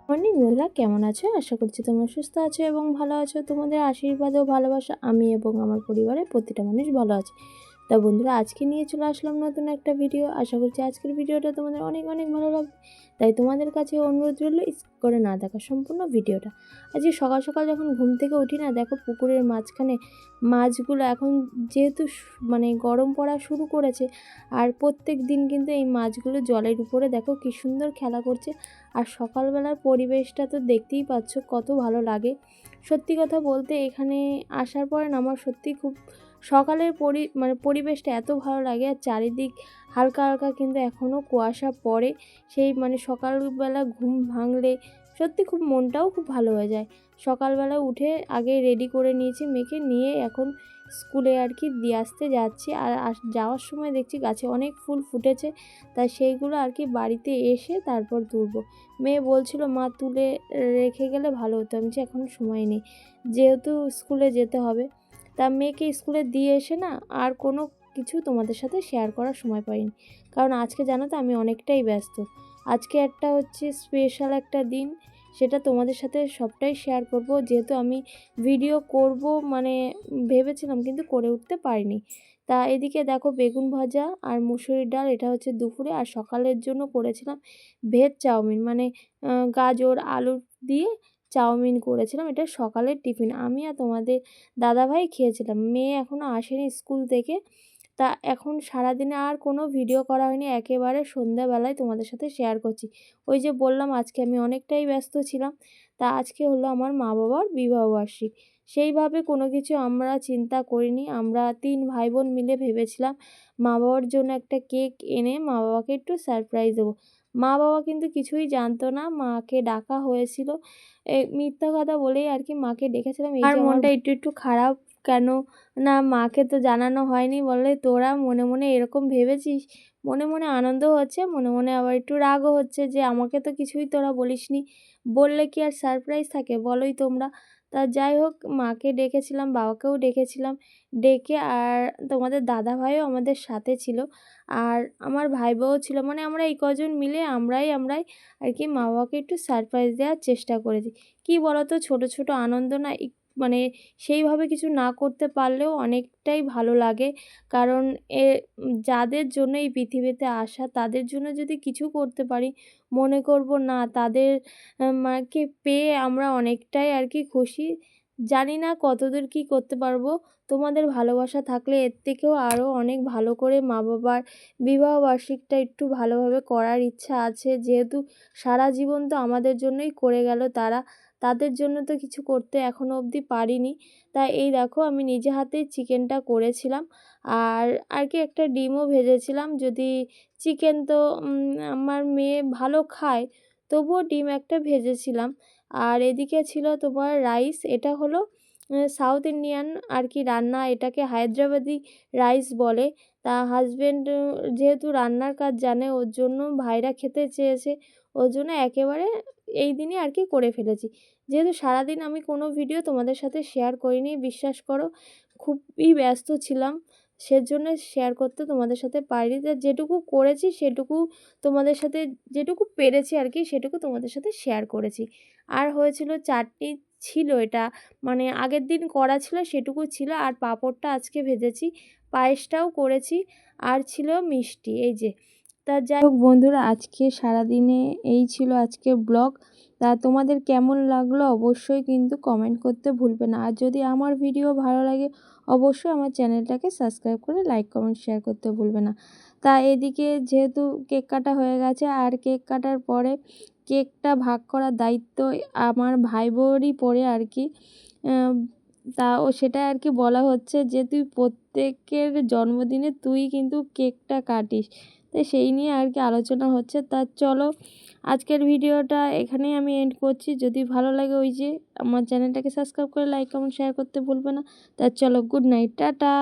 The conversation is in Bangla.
মর্নিং বন্ধুরা, কেমন আছো? আশা করছি তোমরা সুস্থ আছো এবং ভালো আছো। তোমাদের আশীর্বাদ ও ভালোবাসা আমি এবং আমার পরিবারের প্রতিটা মানুষ ভালো আছে। তা বন্ধুরা, আজকে নিয়ে চলে আসলাম নতুন একটা ভিডিও। আশা করছি আজকের ভিডিওটা তোমাদের অনেক অনেক ভালো লাগবে। তাই তোমাদের কাছে অনুরোধ রইল স্কিপ করে না দেখা সম্পূর্ণ ভিডিওটা। আজকে সকাল সকাল যখন ঘুম থেকে উঠি না, দেখো পুকুরের মাঝখানে মাছগুলো এখন যেহেতু মানে গরম পড়া শুরু করেছে, আর প্রত্যেক দিন কিন্তু এই মাছগুলো জলের উপরে দেখো কি সুন্দর খেলা করছে। আর সকালবেলার পরিবেশটা তো দেখতেই পাচ্ছ কত ভালো লাগে। সত্যি কথা বলতে এখানে আসার পরে না আমার সত্যি খুব সকালের পরিবেশটা এত ভালো লাগে। আর চারিদিক হালকা হালকা কিন্তু এখনও কুয়াশা পড়ে। সেই সকালবেলা ঘুম ভাঙলে সত্যি খুব মনটাও খুব ভালো হয়ে যায়। সকালবেলা উঠে আগে রেডি করে নিয়েছি মেয়েকে, নিয়ে এখন স্কুলে দিয়ে আসতে যাচ্ছি। আর যাওয়ার সময় দেখছি গাছে অনেক ফুল ফুটেছে, তাই সেইগুলো বাড়িতে এসে তারপর তুলবো। মেয়ে বলছিল মা তুলে রেখে গেলে ভালো হতো। আমি যে এখন সময় নেই, যেহেতু স্কুলে যেতে হবে। তা মেয়েকে স্কুলে দিয়ে এসে না আর কোনো কিছু তোমাদের সাথে শেয়ার করার সময় পাইনি, কারণ আজকে জানো তো আমি অনেকটাই ব্যস্ত। আজকে একটা স্পেশাল একটা দিন, সেটা তোমাদের সাথে সবটাই শেয়ার করব। যেহেতু আমি ভিডিও করব ভেবেছিলাম, কিন্তু করে উঠতে পারিনি। তা এদিকে দেখো বেগুন ভাজা আর মুসুরির ডাল, এটা হচ্ছে দুপুরে। আর সকালের জন্য করেছিলাম ভেজ চাউমিন, গাজর আলু দিয়ে চাউমিন করেছিলাম। এটা সকালের টিফিন। আমি আর তোমাদের দাদাভাই খেয়েছিলাম। মেয়ে এখনও আসেনি স্কুল থেকে। তা এখন সারাদিনে আর কোনো ভিডিও করা হয়নি, একেবারে সন্ধ্যাবেলায় তোমাদের সাথে শেয়ার করছি। ওই যে বললাম আজকে আমি অনেকটাই ব্যস্ত ছিলাম। তা আজকে হলো আমার মা বাবার বিবাহবার্ষিক। সেইভাবে কোনো কিছু আমরা চিন্তা করিনি। আমরা 3 ভাই বোন মিলে ভেবেছিলাম মা বাবার জন্য একটা কেক এনে মা বাবাকে একটু সারপ্রাইজ দেবো। মা বাবা কিন্তু কিছুই জানতো না, মাকে ডাকা হয়েছিল মিথ্যা কথা বলেই মাকে ডেকেছিলাম। এই যে মনটা একটু একটু খারাপ কেন না, মাকে তো জানানো হয়নি। বলে তোরা মনে মনে এরকম ভেবেছিস। মনে মনে আনন্দ হচ্ছে, মনে মনে আবার একটু রাগও হচ্ছে যে আমাকে তো কিছুই তোরা বলিসনি। বললে কি আর সারপ্রাইজ থাকে বলোই তোমরা। তা যাই হোক, মাকে ডেকেছিলাম, বাবাকেও ডেকেছিলাম ডেকে। আর তোমাদের দাদা ভাইও আমাদের সাথে ছিল, আর আমার ভাই বউ ছিল। আমরা এই কজন মিলে আমরাই মা বাবাকে একটু সারপ্রাইজ দেওয়ার চেষ্টা করেছি। কি বলো তো, ছোটো ছোটো আনন্দ না সেইভাবে কিছু না করতে পারলেও অনেকটাই ভালো লাগে। কারণ যাদের জন্য এই পৃথিবীতে আসা, তাদের জন্য যদি কিছু করতে পারি, মনে করব না তাদের কে পেয়ে আমরা অনেকটাই খুশি। জানি না কতদূর কী করতে পারবো। তোমাদের ভালোবাসা থাকলে এর থেকেও আরও অনেক ভালো করে মা বাবার বিবাহবার্ষিকটা একটু ভালোভাবে করার ইচ্ছা আছে। যেহেতু সারা জীবন তো আমাদের জন্যই করে গেল তারা, তাদের জন্য তো কিছু করতে এখনও অবধি পারিনি। তাই এই দেখো আমি নিজে হাতেই চিকেনটা করেছিলাম। আর একটা ডিমও ভেজেছিলাম। যদি চিকেন তো আমার মেয়ে ভালো খায়, তবুও ডিম একটা ভেজেছিলাম। আর এদিকে ছিল তোমার রাইস। এটা হলো সাউথ ইন্ডিয়ান রান্না, এটাকে হায়দ্রাবাদি রাইস বলে। তা হাজব্যান্ড যেহেতু রান্নার কাজ জানে, ওর জন্য ভাইরা খেতে চেয়েছে, ওর জন্য একেবারে এই দিনই করে ফেলেছি। যেহেতু সারাদিন আমি কোনো ভিডিও তোমাদের সাথে শেয়ার করিনি, বিশ্বাস করো খুবই ব্যস্ত ছিলাম, সেজন্য শেয়ার করতে তোমাদের সাথে পারিনি। যেটুকু করেছি সেটুকু তোমাদের সাথে, যেটুকু পেরেছি সেটুকু তোমাদের সাথে শেয়ার করেছি। আর হয়েছিল চাটনি ছিল, এটা আগের দিন করা ছিল সেটুকু ছিল। আর পাঁপড়টা আজকে ভেজেছি, পায়েসটাও করেছি, আর ছিল মিষ্টি। এই যে, তা যাই হোক বন্ধুরা, আজকে সারাদিনে এই ছিল আজকের ব্লগ। তা তোমাদের কেমন লাগলো অবশ্যই কিন্তু কমেন্ট করতে ভুলবে না। আর যদি আমার ভিডিও ভালো লাগে অবশ্যই আমার চ্যানেলটাকে সাবস্ক্রাইব করে লাইক কমেন্ট শেয়ার করতে ভুলবে না। তা এদিকে যেহেতু কেক কাটা হয়ে গেছে, আর কেক কাটার পরে কেকটা ভাগ করার দায়িত্ব আমার ভাই বোনেরই পড়ে তা সেটা বলা হচ্ছে যে তুই প্রত্যেকের জন্মদিনে তুই কিন্তু কেকটা কাটিস। তো সেই নিয়ে আলোচনা হচ্ছে। তা চলো, আজকের ভিডিওটা এখানেই আমি এন্ড করছি। যদি ভালো লাগে ওই যে আমার চ্যানেলটাকে সাবস্ক্রাইব করে লাইক কমেন্ট শেয়ার করতে ভুলবে না। তা চলো, গুড নাইট, টাটা।